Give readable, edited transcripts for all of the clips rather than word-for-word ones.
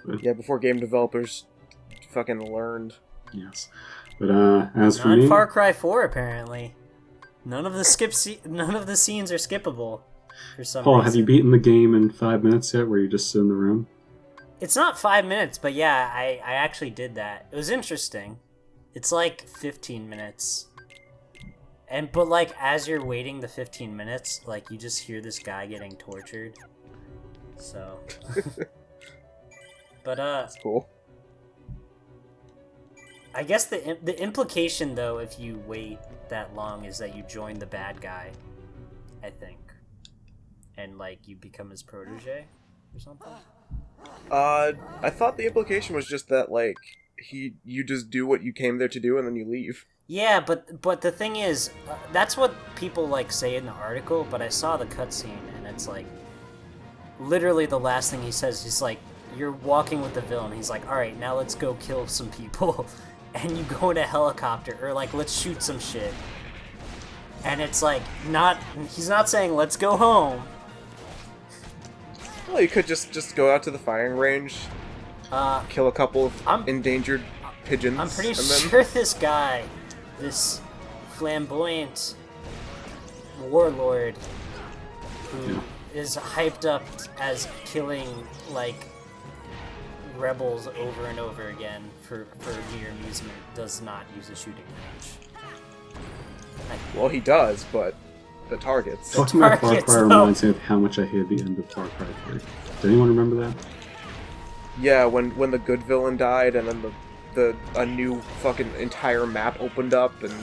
But Yeah, before game developers fucking learned. yes, but as for Not me, Far Cry 4 apparently. None of the scenes are skippable for some Paul, reason. have you beaten the game in 5 minutes yet, where you just sit in the room? It's not 5 minutes, but yeah, I actually did that. It was interesting. It's like 15 minutes. But like as you're waiting the 15 minutes, like you just hear this guy getting tortured. So But That's cool. I guess the implication though if you wait that long is that you join the bad guy, I think. And like you become his protege or something. I thought the implication was just that like you just do what you came there to do and then you leave. Yeah, but the thing is, that's what people like say in the article. But I saw the cutscene, and it's like, literally the last thing he says. He's like, "You're walking with the villain." He's like, "All right, now let's go kill some people," and you go in a helicopter, or like, "Let's shoot some shit." And it's like, he's not saying, "Let's go home." Well, you could just go out to the firing range, kill a couple of endangered pigeons. I'm pretty and then... sure this guy, this flamboyant warlord who is hyped up as killing like rebels over and over again for mere amusement, does not use a shooting range. Well, he does, but the targets. Talking about Far targets, Cry though. reminds me of how much I hated the end of Far Cry 3. Does anyone remember that? Yeah, when the good villain died, and then a new fucking entire map opened up, and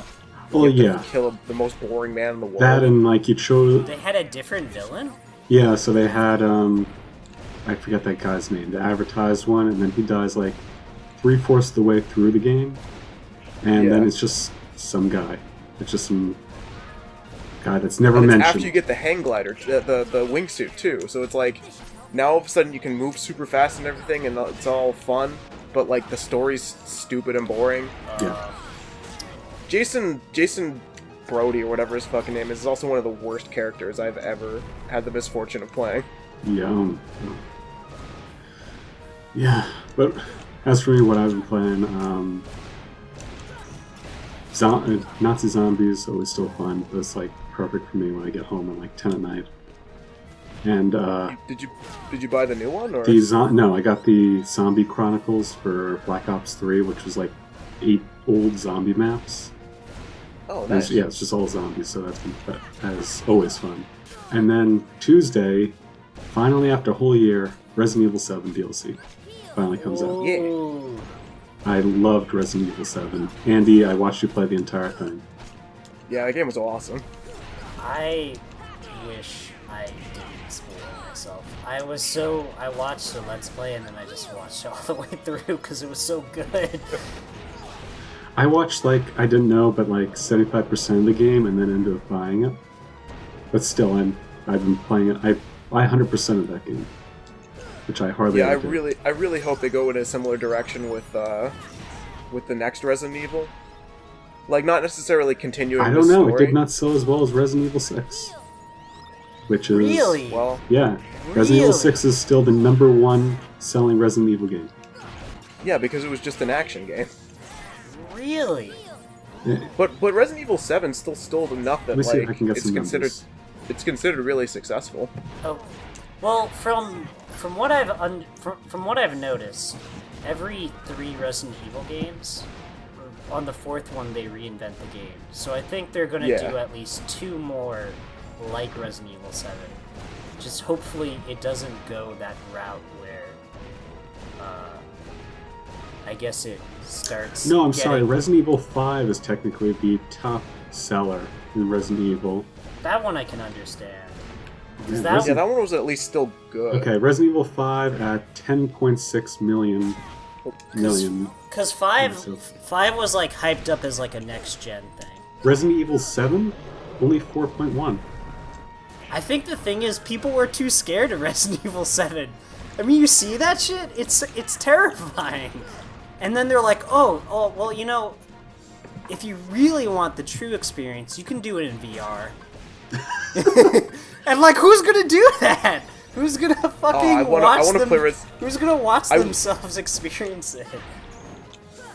Oh you yeah, have to kill the most boring man in the world. that and like you chose. They had a different villain? Yeah, so they had I forget that guy's name, the advertised one, and then he dies like 3/4 of the way through the game, and then Yeah. it's just some guy. It's just some guy that's never and it's mentioned. after you get the hang glider, the wingsuit too. So it's like now all of a sudden you can move super fast and everything, and it's all fun. But like the story's stupid and boring. Yeah. Jason Brody or whatever his fucking name is also one of the worst characters I've ever had the misfortune of playing. Yeah. Yeah, but as for me, what I've been playing, Nazi Zombies always still fun, but it's like perfect for me when I get home at like 10 at night. And Did you buy the new one or? no, I got the Zombie Chronicles for Black Ops 3, which was like 8 old zombie maps. Oh, And nice. it's just all zombies, so that is always fun. And then Tuesday, finally after a whole year, Resident Evil 7 DLC finally comes out. Yeah. Ooh. I loved Resident Evil 7. Andy, I watched you play the entire thing. Yeah, that game was awesome. I wish I didn't spoil myself. I watched the Let's Play and then I just watched it all the way through because it was so good. I watched, I didn't know, but 75% of the game and then ended up buying it. But still, I've been playing it. I buy 100% of that game, which I hardly Yeah, ever do. I really hope they go in a similar direction with the next Resident Evil. Like, not necessarily continuing I the don't know, story. it did not sell as well as Resident Evil 6. Which is... Really? Well, Yeah. Resident Evil Really? 6 is still the #1 selling Resident Evil game. yeah, because it was just an action game. Really? But Resident Evil 7 still stole enough that Let me see if I can get it's some considered numbers. it's considered really successful. Oh, well, from what I've noticed, every 3 Resident Evil games, on the 4th one they reinvent the game. So I think they're gonna Yeah. do at least 2 more like Resident Evil 7. Just hopefully it doesn't go that route where, I guess it starts. No, I'm getting- sorry, Resident Evil 5 is technically the top seller in Resident Evil. That one I can understand. Yeah, that- Yeah, that one was at least still good. Okay, Resident Evil 5 at 10.6 million. Because 5 Yeah, so- 5 was like hyped up as like a next gen thing. Resident Evil 7, only 4.1. I think the thing is, people were too scared of Resident Evil 7. I mean, you see that shit? It's terrifying. And then they're like, oh, well, you know, if you really want the true experience, you can do it in VR. And like, who's gonna do that? Who's gonna fucking I watch wanna them? play Res- Who's gonna watch I- themselves experience it?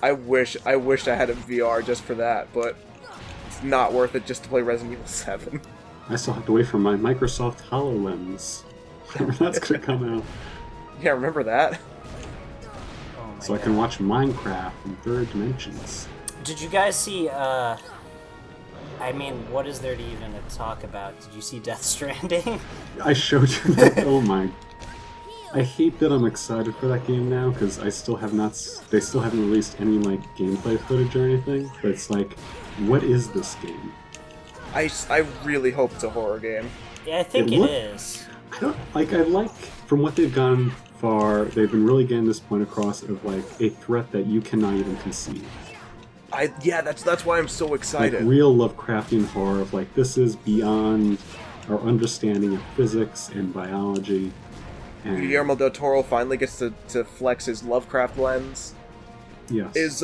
I wish I had a VR just for that, but it's not worth it just to play Resident Evil 7. I still have to wait for my Microsoft HoloLens. That's gonna come out. Yeah, remember that? Oh my So I God. can watch Minecraft in third dimensions. Did you guys see, I mean, what is there to even talk about? Did you see Death Stranding? I showed you that. Oh my. I hate that I'm excited for that game now because I still have not. They still haven't released any like gameplay footage or anything. But it's like, what is this game? I really hope it's a horror game. Yeah, I think It it look- is. I don't like. I like from what they've gone far. They've been really getting this point across of like a threat that you cannot even conceive. That's why I'm so Like excited. real Lovecraftian horror of like this is beyond our understanding of physics and biology. And Guillermo del Toro finally gets to flex his Lovecraft lens. yes, Is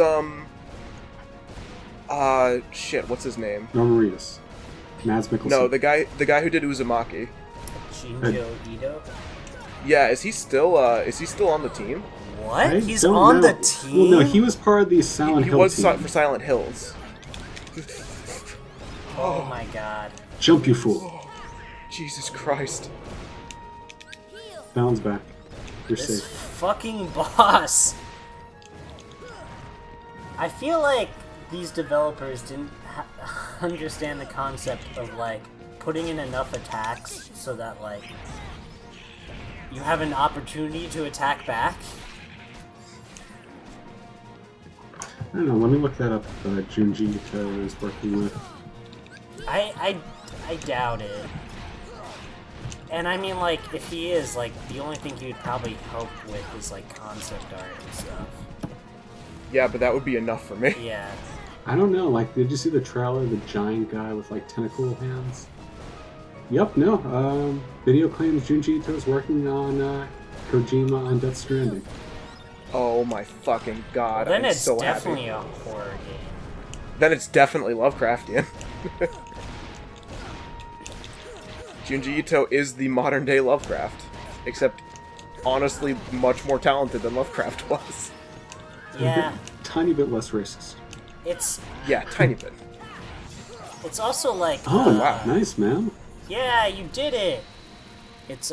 shit, what's his name? Norman Reedus, Mads Mikkelsen. No, the guy who did Uzumaki. Shinjo Ito? Yeah, is he still on the team? What? I He's don't on know. the team? Well, no, he was part of the Silent He Hill was team. for Silent Hills. Oh my god. Jump, you fool! Jesus Christ. Bounce back. You're This safe. fucking boss. I feel like these developers didn't understand the concept of like putting in enough attacks so that like you have an opportunity to attack back. I don't know. Let me look that up. Junji Ito is working with. I doubt it. And I mean, like, if he is, like, the only thing he would probably help with is, like, concept art and stuff. Yeah, but that would be enough for me. Yeah. I don't know. Like, did you see the trailer? The giant guy with like tentacle hands. Yep. No. Video claims Junji Ito is working on Kojima on Death Stranding. Oh my fucking god, Then I'm it's so definitely happy. a horror game. Then it's definitely Lovecraftian. Junji Ito is the modern day Lovecraft, except honestly much more talented than Lovecraft was. Yeah. Tiny bit less racist. It's Yeah, tiny bit. also like Oh, wow. nice, man. yeah, you did it. It's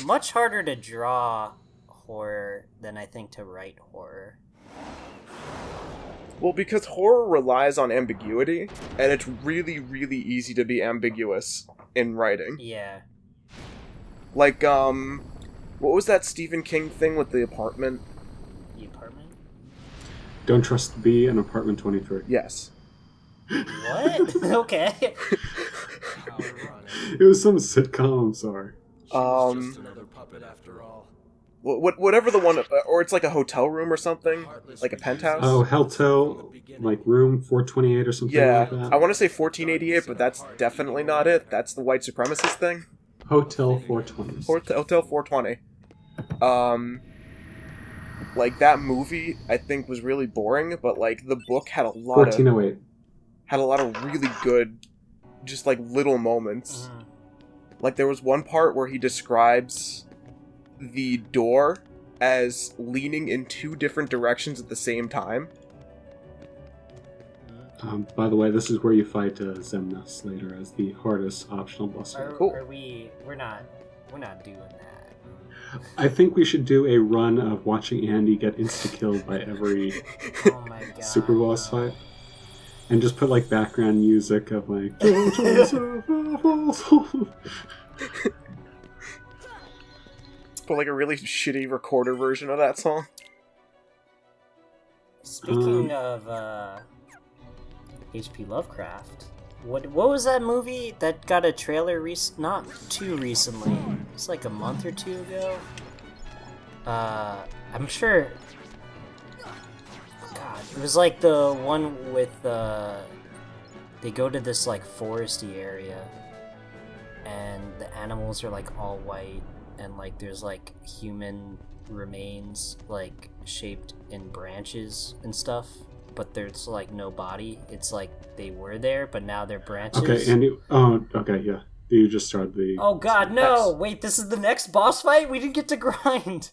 much harder to draw horror than I think to write horror. Well, because horror relies on ambiguity, and it's really, really easy to be ambiguous in writing. Yeah. Like, what was that Stephen King thing with the apartment? The apartment? Don't trust the bee in apartment 23. Yes. What? Okay. It was some sitcom. I'm sorry. Another puppet after all. Whatever the one, or it's like a hotel room or something, like a penthouse. Oh, Helto, like room 428 or something Yeah, like that. I want to say 1488, but that's definitely not it. That's the white supremacist thing. Hotel 420. Hotel 420. Like that movie, I think was really boring, but like the book had a lot 1408. of really good, just like little moments. Mhm. Like there was one part where he describes the door as leaning in two different directions at the same time. By the way, this is where you fight Zemnis later as the hardest optional boss. fight. Cool. We're not doing that. I think we should do a run of watching Andy get insta-killed by every Oh my god. super boss fight. And just put like background music of like... But like a really shitty recorder version of that song. Speaking of H.P. Lovecraft, what was that movie that got a trailer not too recently? It's like a month or two ago. I'm sure. God, it was like the one with they go to this like foresty area, and the animals are like all white, and like there's like human remains like shaped in branches and stuff, but there's like no body. It's like they were there, but now they're branches. Okay, Andy... Oh, okay, yeah. You just started the. Oh god, no! Yes. Wait, this is the next boss fight? We didn't get to grind!